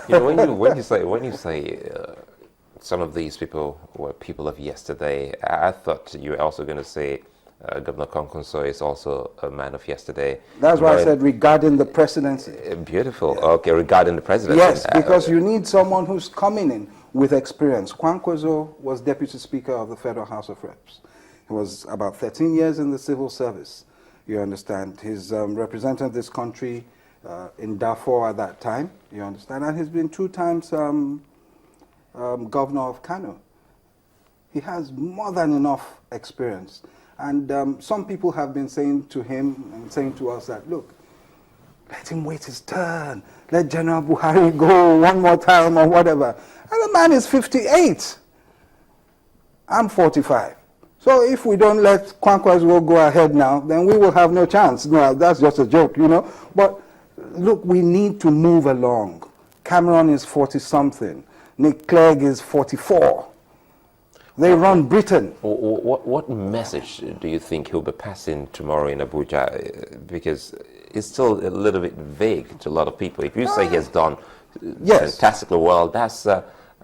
You know, when you say some of these people were people of yesterday, I thought you were also going to say Governor Konkonso is also a man of yesterday. That's why I said regarding the presidency. Beautiful. Yeah. Okay, regarding the presidency. Yes, because you need someone who's coming in with experience. Kwankwaso was Deputy Speaker of the Federal House of Reps. He was about 13 years in the civil service, you understand. He's represented this country in Darfur at that time, you understand, and he's been 2 times governor of Kano. He has more than enough experience. And some people have been saying to him and saying to us that, look, let him wait his turn. Let General Buhari go one more time or whatever. And the man is 58. I'm 45. So if we don't let Kwankwaso go ahead now, then we will have no chance. No, that's just a joke, you know. But look, we need to move along. Cameron is 40-something. Nick Clegg is 44. They run Britain. What message do you think he'll be passing tomorrow in Abuja? Because it's still a little bit vague to a lot of people. If you say he has done fantastically well, that's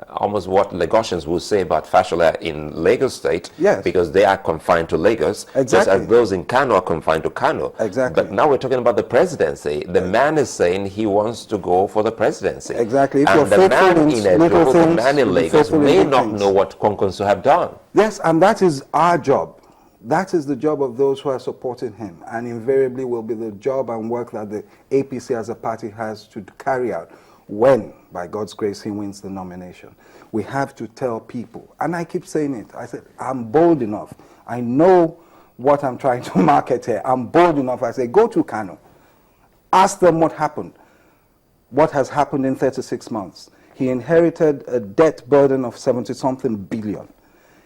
almost what Lagosians will say about Fashola in Lagos State, because they are confined to Lagos, just as those in Kano are confined to Kano. Exactly. But now we're talking about the presidency. The man is saying he wants to go for the presidency. Exactly. If and the man in Edo, the man in Lagos may not know what Konkonso have done. Yes, and that is our job. That is the job of those who are supporting him, and invariably will be the job and work that the APC as a party has to carry out when, by God's grace, he wins the nomination. We have to tell people, and I keep saying it, I said, I'm bold enough. I know what I'm trying to market here. I'm bold enough. I say, go to Kano. Ask them what happened. What has happened in 36 months. He inherited a debt burden of 70-something billion.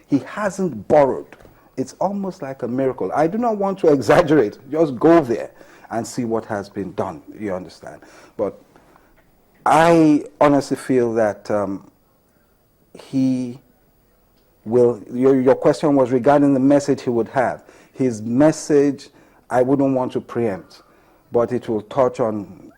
He hasn't borrowed. It's almost like a miracle. I do not want to exaggerate. Just go there and see what has been done, you understand. But I honestly feel that he will, your question was regarding the message he would have. His message, I wouldn't want to preempt, but it will touch on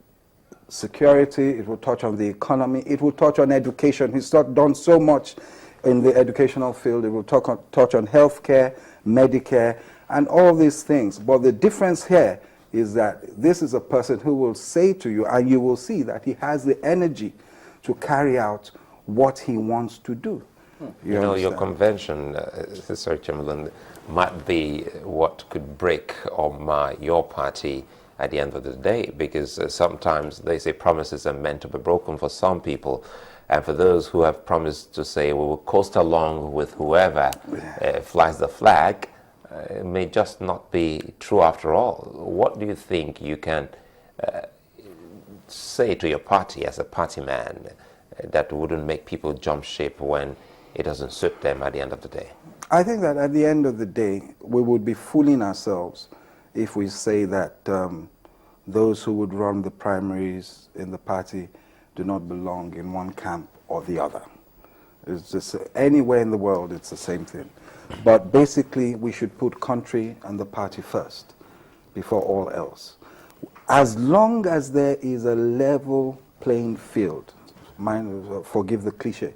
security, it will touch on the economy, it will touch on education. He's done so much in the educational field. It will touch on healthcare, Medicare, and all these things. But the difference here is that this is a person who will say to you, and you will see that he has the energy to carry out what he wants to do. You know, your convention, sorry, Chamberlain, might be what could break or mar your party at the end of the day, because sometimes they say promises are meant to be broken for some people. And for those who have promised to say, we will coast along with whoever flies the flag, it may just not be true after all. What do you think you can say to your party as a party man that wouldn't make people jump ship when it doesn't suit them at the end of the day? I think that at the end of the day, we would be fooling ourselves if we say that those who would run the primaries in the party do not belong in one camp or the other. It's just anywhere in the world, it's the same thing. But basically, we should put country and the party first before all else. As long as there is a level playing field, forgive the cliche,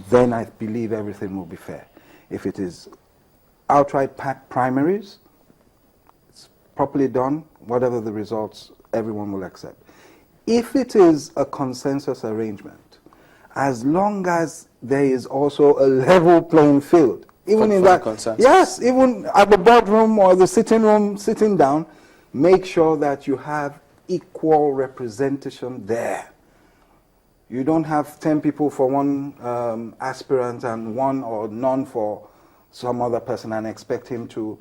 then I believe everything will be fair. If it is outright primaries, it's properly done, whatever the results, everyone will accept. If it is a consensus arrangement, as long as there is also a level playing field, even in that, yes, even at the boardroom or the sitting room, sitting down, make sure that you have equal representation there. You don't have 10 people for one aspirant and one or none for some other person and expect him to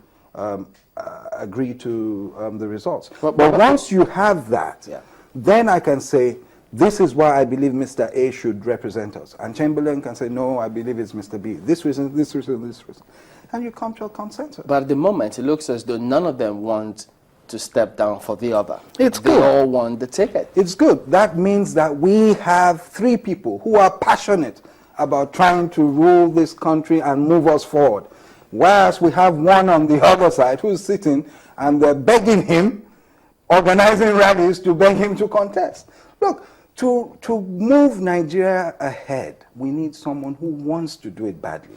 agree to the results. But once you have that, then I can say, this is why I believe Mr. A should represent us. And Chamberlain can say, no, I believe it's Mr. B. This reason, this reason, this reason. And you come to a consensus. But at the moment, it looks as though none of them want to step down for the other. It's good. They all want the ticket. It's good. That means that we have 3 people who are passionate about trying to rule this country and move us forward. Whereas we have one on the other side who's sitting and they're begging him, organizing rallies to beg him to contest. Look, To move Nigeria ahead, we need someone who wants to do it badly.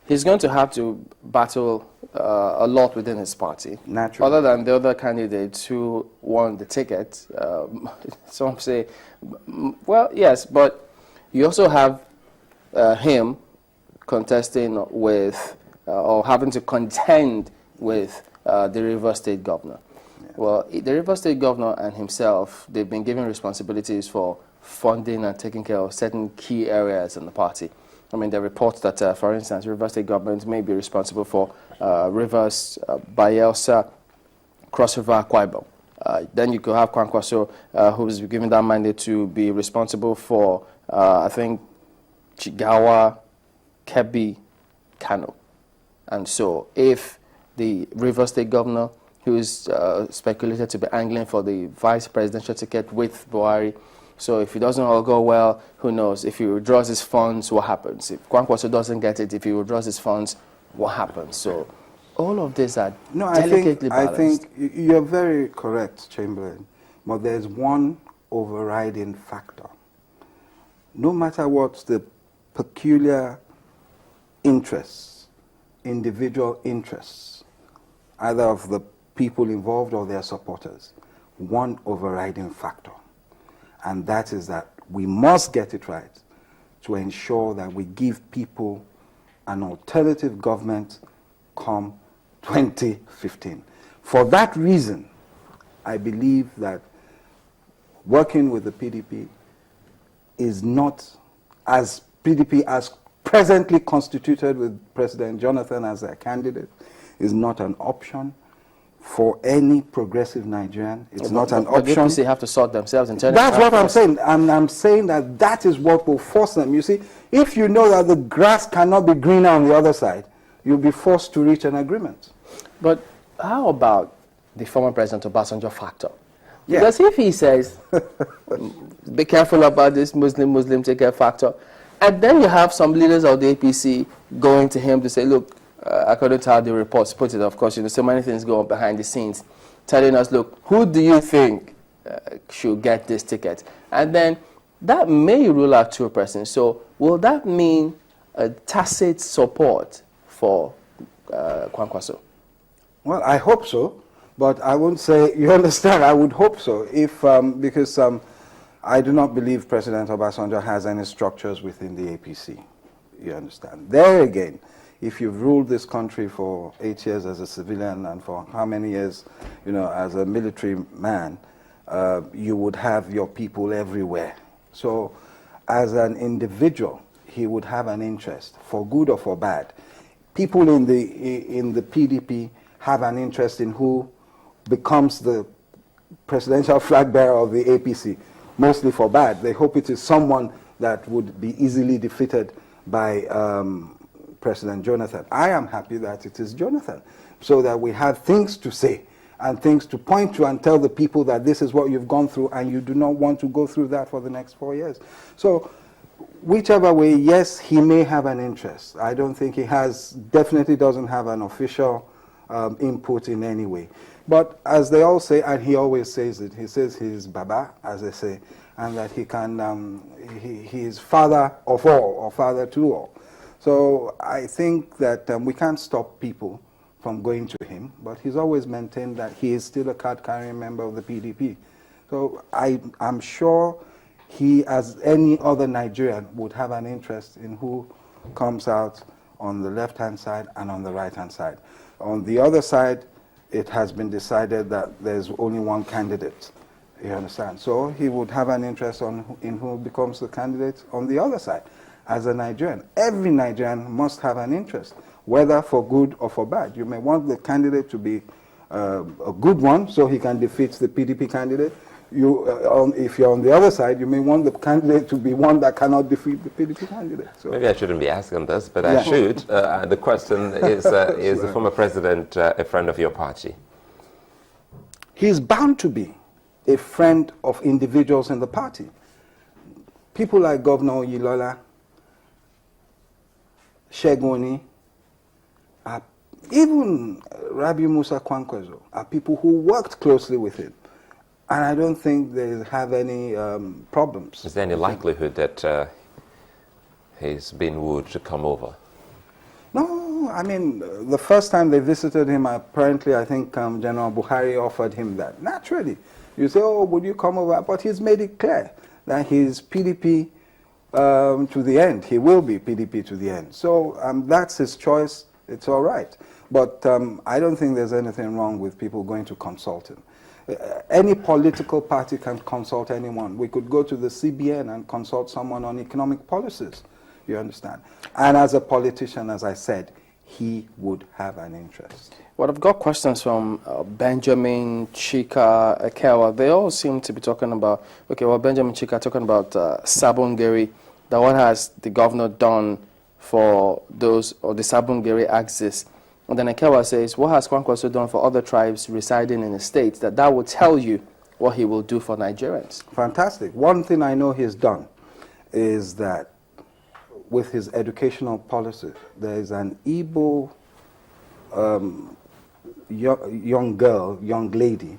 He's going to have to battle a lot within his party. Naturally. Other than the other candidates who won the ticket. Some say, well, yes, but you also have him contesting with, or having to contend with the Rivers State governor. Yeah. Well, the Rivers State governor and himself, they've been given responsibilities for funding and taking care of certain key areas in the party. I mean, there are reports that, for instance, Rivers State government may be responsible for Rivers, Bayelsa, Cross River, Akwa Ibom. Then you could have Kwankwaso, who's given that mandate to be responsible for, I think, Chigawa, Kebbi, Kano. And so if the Rivers State governor, who is speculated to be angling for the vice presidential ticket with Buhari, so if it doesn't all go well, who knows? If he withdraws his funds, what happens? If Kwankwaso doesn't get it, if he withdraws his funds, what happens? So all of these are delicately balanced. I think you're very correct, Chamberlain, but there's one overriding factor. No matter what the peculiar interests, individual interests, either of the people involved or their supporters, one overriding factor. And that is that we must get it right to ensure that we give people an alternative government come 2015. For that reason, I believe that working with the PDP is not, as PDP as presently constituted with President Jonathan as their candidate, is not an option for any progressive Nigerian. It's not an option. They have to sort themselves internally. That's what I'm saying. I'm saying that that is what will force them. You see, if you know that the grass cannot be greener on the other side, you'll be forced to reach an agreement. But how about the former President Obasanjo factor? Yeah. Because if he says, be careful about this Muslim take-care factor, and then you have some leaders of the APC going to him to say, look, according to how the reports put it, of course, so many things go on behind the scenes, telling us, look, who do you think should get this ticket? And then that may rule out two persons. So will that mean a tacit support for Kwankwaso? Well, I hope so, but I won't say, you understand, I would hope so, if because I do not believe President Obasanjo has any structures within the APC, you understand. There again, if you've ruled this country for 8 years as a civilian and for how many years, you know, as a military man, you would have your people everywhere. So as an individual, he would have an interest, for good or for bad. People in the PDP have an interest in who becomes the presidential flag bearer of the APC, mostly for bad. They hope it is someone that would be easily defeated by President Jonathan. I am happy that it is Jonathan, so that we have things to say and things to point to and tell the people that this is what you've gone through and you do not want to go through that for the next 4 years. So whichever way, yes, he may have an interest. I don't think he has, definitely doesn't have an official input in any way. But as they all say, and he always says it, he says he's Baba, as they say, and that he can, he is father of all, or father to all. So I think that we can't stop people from going to him, but he's always maintained that he is still a card-carrying member of the PDP. So I'm sure he, as any other Nigerian, would have an interest in who comes out on the left-hand side and on the right-hand side. On the other side, it has been decided that there's only one candidate, you understand? So he would have an interest in who becomes the candidate on the other side. As a Nigerian, every Nigerian must have an interest, whether for good or for bad. You may want the candidate to be a good one, so he can defeat the PDP candidate. If you're on the other side, you may want the candidate to be one that cannot defeat the PDP candidate. So. Maybe I shouldn't be asking this, but I should. The question is the former president a friend of your party? He's bound to be a friend of individuals in the party. People like Governor Oyilola, Shegoni, even Rabi Musa Kwankwaso are people who worked closely with him. And I don't think they have any problems. Is there any likelihood that he's been wooed to come over? No, I mean, the first time they visited him, apparently, I think General Buhari offered him that. Naturally, you say, oh, would you come over? But he's made it clear that he's PDP to the end. He will be PDP to the end. So that's his choice. It's all right. But I don't think there's anything wrong with people going to consult him. Any political party can consult anyone. We could go to the CBN and consult someone on economic policies. You understand? And as a politician, as I said, he would have an interest. Well, I've got questions from Benjamin, Chika, Ekewa. They all seem to be talking about, okay, well, Benjamin, Chika talking about Sabongeri, that what has the governor done for those, or the Sabongeri axis? And then Ekewa says, what has Kwankwaso done for other tribes residing in the states, that will tell you what he will do for Nigerians? Fantastic. One thing I know he's done is that with his educational policy, there is an Igbo young lady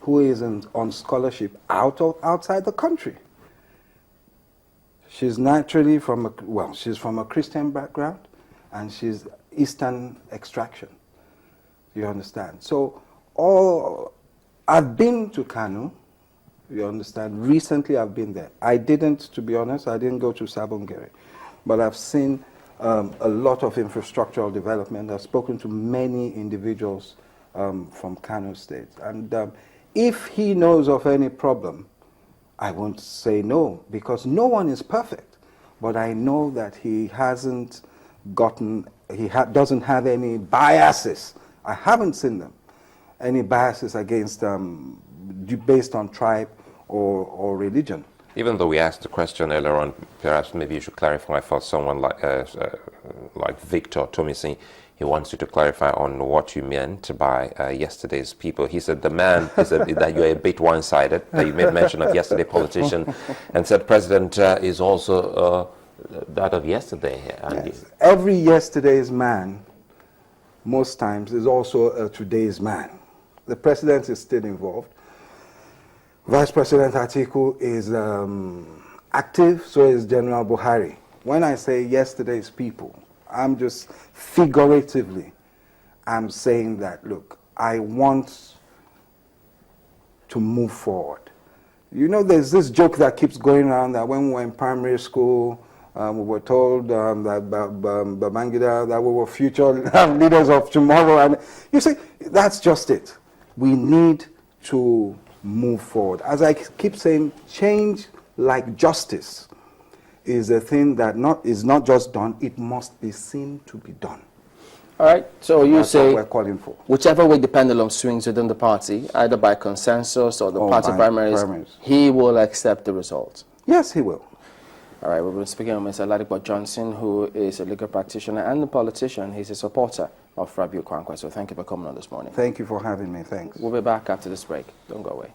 who is on scholarship outside the country. She's naturally she's from a Christian background, and she's Eastern extraction. You understand? So I've been to Kanu. You understand? Recently I've been there. I didn't, to be honest, I didn't go to Sabongeri. But I've seen a lot of infrastructural development. I've spoken to many individuals from Kano State. And if he knows of any problem, I won't say no, because no one is perfect. But I know that he hasn't gotten, doesn't have any biases. I haven't seen them. Any biases against, based on tribe or religion. Even though we asked the question earlier on, perhaps maybe you should clarify for someone like Victor Tomisi. He wants you to clarify on what you meant by yesterday's people. He said the man is that you're a bit one-sided. You made mention of yesterday's politician, and said president is also that of yesterday. And yes. Every yesterday's man, most times, is also a today's man. The president is still involved. Vice President Atiku is active, so is General Buhari. When I say yesterday's people, I'm just figuratively, I'm saying that, look, I want to move forward. You know, there's this joke that keeps going around that when we were in primary school, we were told that Babangida, that we were future leaders of tomorrow. And you see, that's just it. We need to move forward. As I keep saying, change like justice is a thing that is not just done, it must be seen to be done. All right, so you That's say what we're calling for. Whichever way the pendulum swings within the party, either by consensus or the party primaries, he will accept the results. Yes, he will. All right, we've been speaking with Mr. Ladipo Johnson, who is a legal practitioner and a politician. He's a supporter of Rabiu Kwankwaso. So thank you for coming on this morning. Thank you for having me. Thanks. We'll be back after this break. Don't go away.